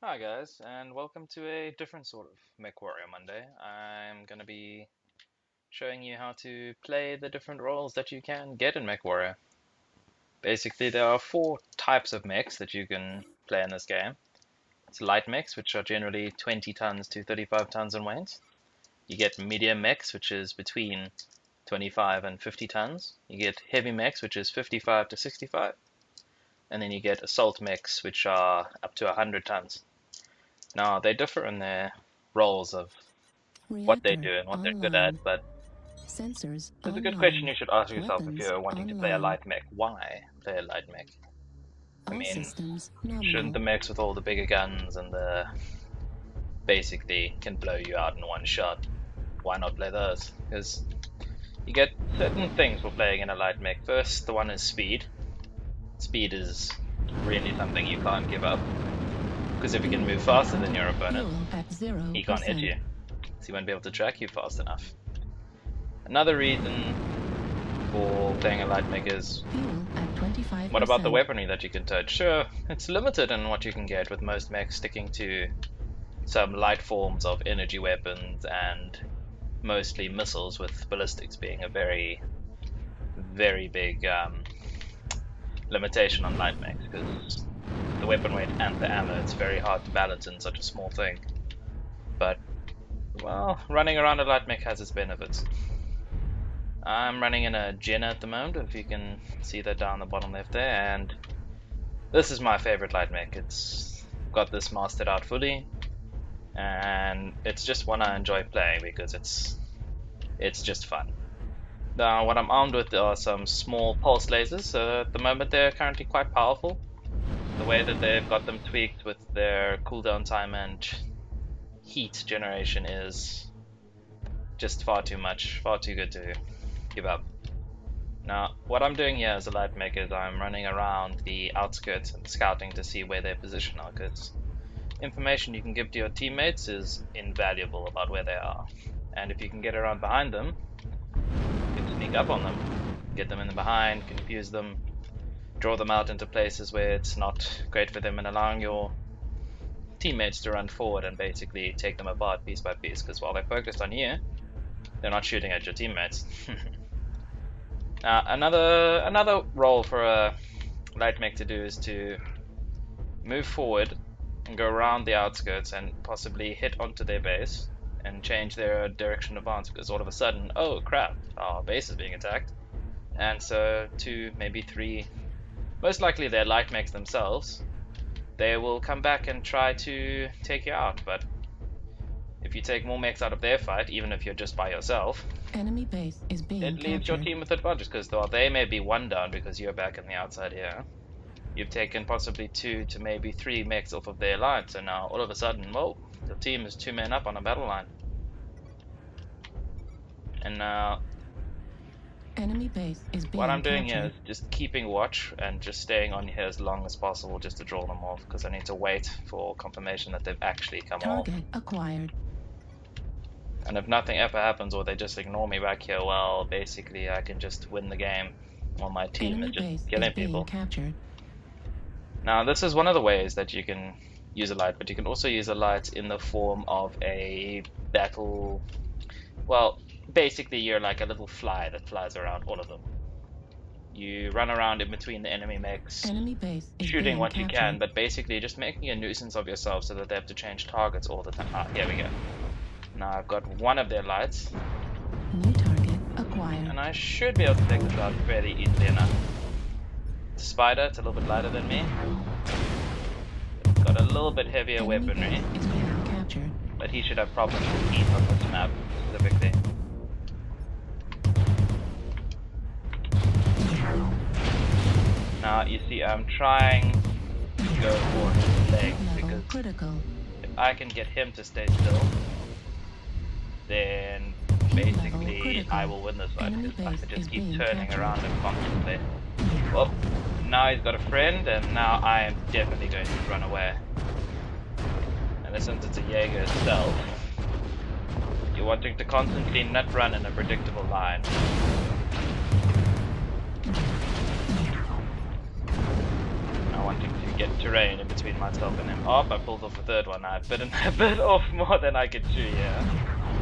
Hi guys, and welcome to a different sort of Mech Warrior Monday. I'm going to be showing you how to play the different roles that you can get in Mech Warrior. Basically, there are four types of mechs that you can play in this game. It's light mechs, which are generally 20 tons to 35 tons in weight. You get medium mechs, which is between 25 and 50 tons. You get heavy mechs, which is 55 to 65. And then you get assault mechs, which are up to 100 tons. Now, they differ in their roles of what they Reactor do and what they're good at, online. but Sensors it's a good question online. you should ask yourself if Weapons you're wanting to play a online. light mech. Why play a light mech? I All mean, systems shouldn't nominal. the mechs with all the bigger guns and the basically can blow you out in one shot, why not play those? Because you get certain things for playing in a light mech. First, the one is speed. Speed is really something you can't give up, because if you can move faster than your opponent, Fuel at 0%. he can't hit you, so he won't be able to track you fast enough. Another reason for playing a light mech is, Fuel at 25%. what about the weaponry that you can touch? Sure, it's limited in what you can get, with most mechs sticking to some light forms of energy weapons and mostly missiles, with ballistics being a very, very big limitation on light mechs, because the weapon weight and the ammo, it's very hard to balance in such a small thing. But, well, running around a light mech has its benefits. I'm running in a Jenna at the moment, if you can see that down the bottom left there, and this is my favorite light mech. It's got this mastered out fully, and it's just one I enjoy playing because it's just fun. Now, what I'm armed with are some small pulse lasers. At the moment, they're currently quite powerful. The way that they've got them tweaked with their cooldown time and heat generation is just far too much, far too good to give up. Now, what I'm doing here as a light mech is I'm running around the outskirts and scouting to see where their position are, because information you can give to your teammates is invaluable about where they are. And if you can get around behind them, you can sneak up on them, get them in the behind, confuse them, draw them out into places where it's not great for them, and allowing your teammates to run forward and basically take them apart piece by piece, because while they're focused on you, they're not shooting at your teammates. Another role for a light mech to do is to move forward and go around the outskirts and possibly hit onto their base and change their direction of advance, because all of a sudden, oh crap, our base is being attacked. And so 2, maybe 3, most likely they're light mechs themselves, they will come back and try to take you out. But if you take more mechs out of their fight, even if you're just by yourself, Enemy base is being it leaves your captured. team with advantage, because while they may be 1 down because you're back on the outside here, you've taken possibly 2 to maybe 3 mechs off of their line. So now all of a sudden, well, the team is 2 men up on a battle line. And now Enemy base is being what I'm doing captured. here is just keeping watch and just staying on here as long as possible, just to draw them off, because I need to wait for confirmation that they've actually come off. Target acquired. And if nothing ever happens, or they just ignore me back here, well, basically I can just win the game while my team is just killing people. Captured. Now, this is one of the ways that you can use a light, but you can also use a light in the form of a battle. Well, basically you're like a little fly that flies around all of them. You run around in between the enemy mechs, Enemy base is shooting being what you captured. can, but basically just making a nuisance of yourself so that they have to change targets all the time. Ah, here we go. Now I've got one of their lights, New target acquired. and I should be able to take this out fairly easily enough. The spider, it's a little bit lighter than me. It's got a little bit heavier Enemy weaponry, base is being captured. but he should have problems with heat on this map specifically. Now you see I'm trying to go for his legs, because Critical. if I can get him to stay still, then basically I will win this fight, because I can just keep turning around and constantly. Well, now he's got a friend, and now I am definitely going to run away. And since it's a Jaeger itself, you're wanting to constantly not run in a predictable line. Not wanting to get terrain in between myself and him. Oh, I pulled off the third one. I bit off more than I could chew here.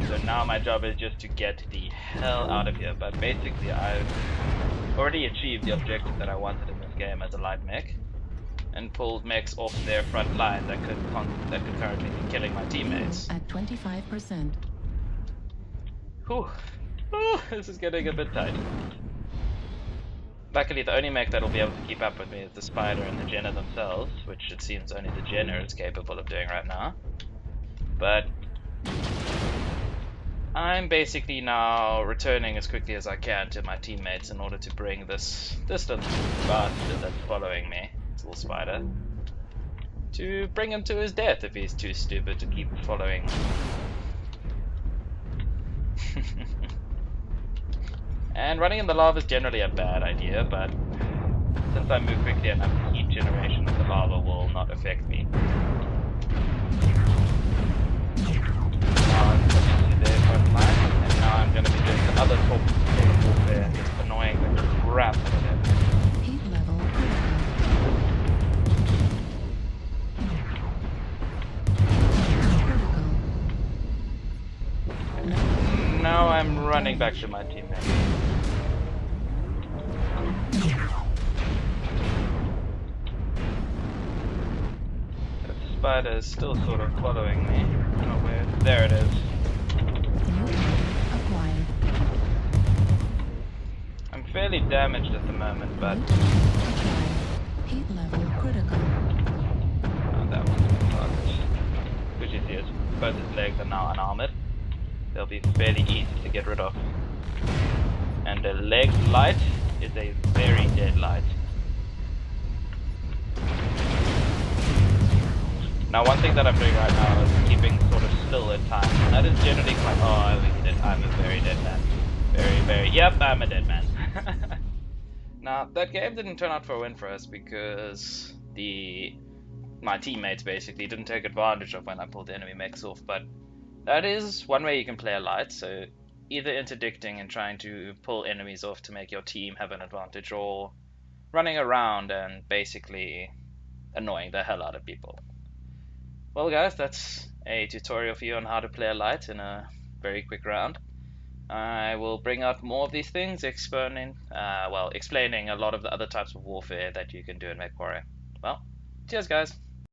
So now my job is just to get the hell out of here. But basically, I've already achieved the objective that I wanted in this game as a light mech, and pulled mechs off their front line that could currently be killing my teammates. At 25%. Whew. Ooh, this is getting a bit tight. Luckily, the only mech that'll be able to keep up with me is the Spider and the Jenner themselves, which it seems only the Jenner is capable of doing right now. But I'm basically now returning as quickly as I can to my teammates in order to bring this distant bastard that's following me, this little spider, to bring him to his death if he's too stupid to keep following. And running in the lava is generally a bad idea, but since I move quickly enough, the heat generation of the lava will not affect me. Now I'm coming to their front line, and now I'm going to be doing the other top sort of warfare and just annoying the crap out of them. Heat level critical. Now I'm running back to my teammate. That spider is still sort of following me. I don't know where. There it is. Acquired. I'm fairly damaged at the moment, but Acquired. Heat level critical. oh, that one's been targeted. Which is his. Both his legs are now unarmored. They'll be fairly easy to get rid of. And the leg light is a very dead light. Now one thing that I'm doing right now is keeping sort of still at times. That is generally quite... Oh, I'm a very dead man. Very... Yep, I'm a dead man. Now, that game didn't turn out for a win for us because my teammates basically didn't take advantage of when I pulled the enemy mechs off, but that is one way you can play a light, so either interdicting and trying to pull enemies off to make your team have an advantage, or running around and basically annoying the hell out of people. Well guys, that's a tutorial for you on how to play a light in a very quick round. I will bring out more of these things, explaining a lot of the other types of warfare that you can do in Mech Warrior. Well, cheers guys!